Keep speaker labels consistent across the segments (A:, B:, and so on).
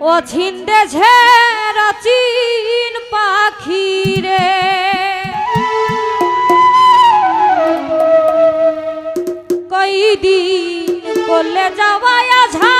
A: ও ছিন্দেছে রচিন পাখি রে কইদিন করলে যাওয়ায় আঝা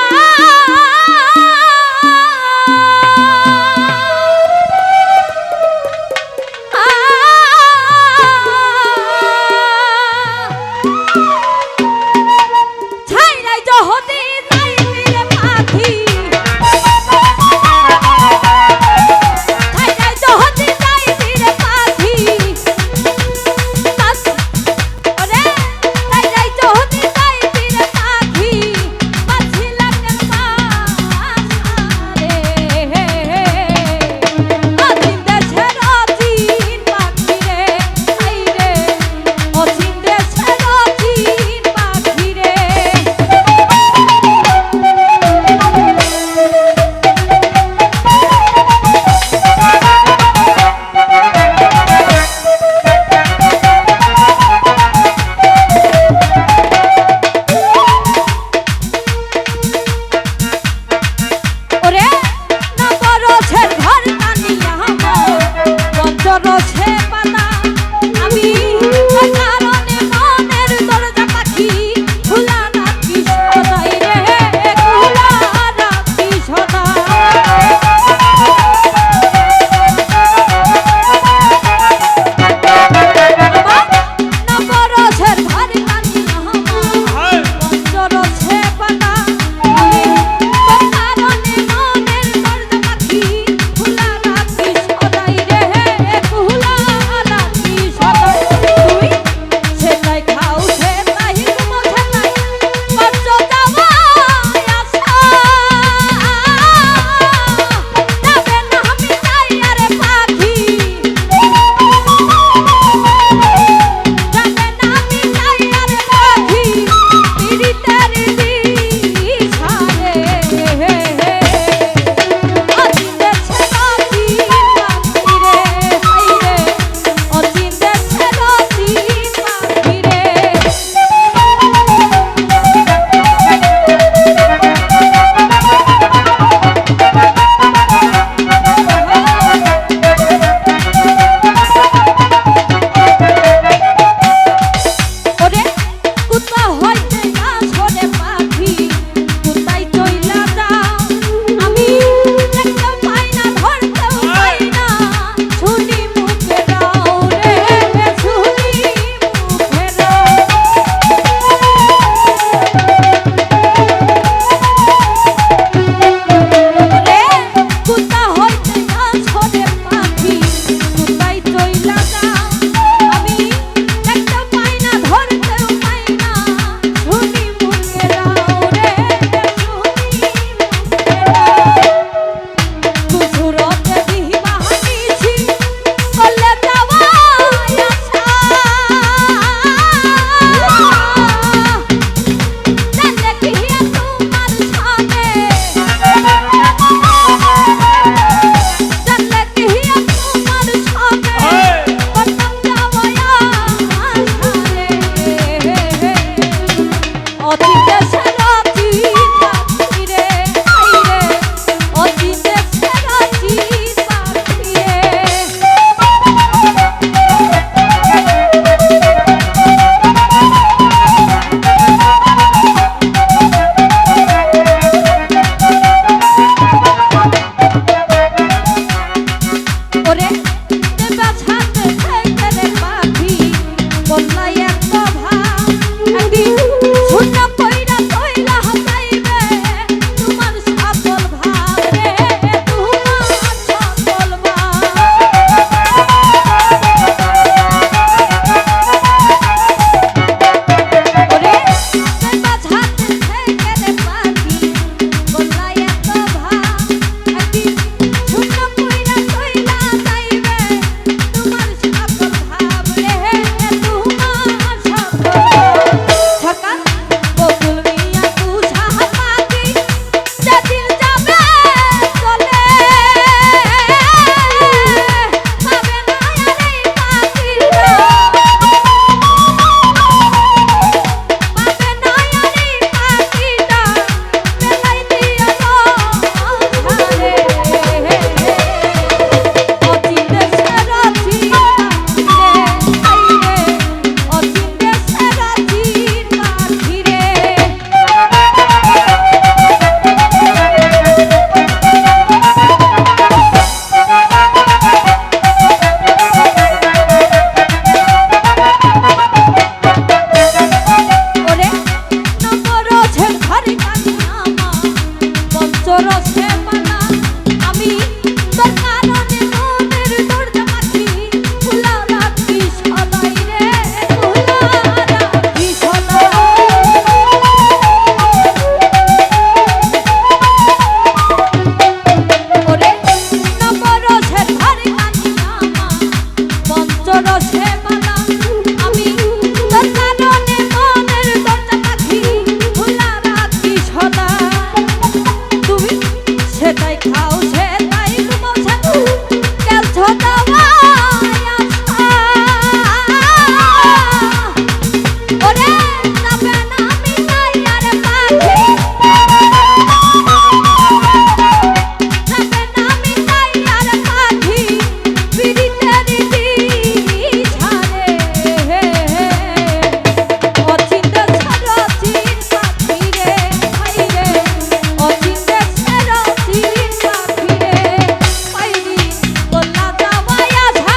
A: পঞ্চরসে মালা আমি তোর কারণে মনের দরজা পাখি খোলা রাখি সদাই রে খোলা রাখি সদাই ওরে নবরসের ধারে কানি আমা পঞ্চরসে মালা আমি তোর কারণে মনের দরজা পাখি খোলা রাখি সদাই তুমি সেটাই খাও সেটাই ঘুমাও ছানু গেলছো দাওয়ায় আশা ওরে যাবে না আমি নাই আর পাখি যাবে না আমি নাই আর পাখি পিরিতের ছাড়ে অচিন্তা ছাড়ো চিন পাখি রে হাই রে অচিন্তা ছাড়ো চিন পাখি রে পাইরি বললা যাওয়ায় আঝা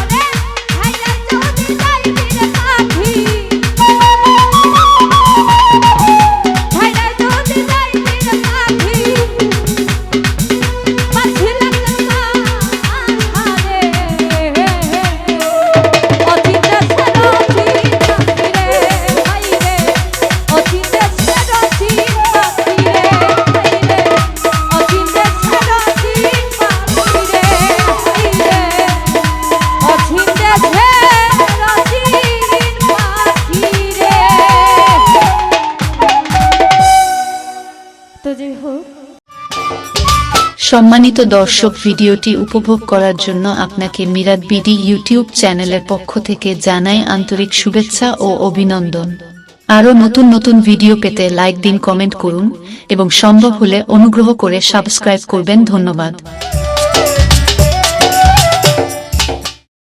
A: ওরে হাইরে যদি যাইবি রে পাখি হাইরে যদি যাইবি রে পাখি পাখি লাগবে না আহারে অচিন্তা ছাড়ো চিন পাখি রে হাই রে অচিন্তা ছাড়ো চিন পাখি রে হাই রে অচিন্তা ছাড়ো চিন পাখি রে হাই রে অচিন্তা ছাড়ো চিন পাখি রে তো যাই হোক
B: সম্মানিত দর্শক, ভিডিওটি উপভোগ করার জন্য আপনাকে মিরাত বিডি ইউটিউব চ্যানেলের পক্ষ থেকে জানাই আন্তরিক শুভেচ্ছা ও অভিনন্দন। আরও নতুন নতুন ভিডিও পেতে লাইক দিন, কমেন্ট করুন এবং সম্ভব হলে অনুগ্রহ করে সাবস্ক্রাইব করবেন। ধন্যবাদ।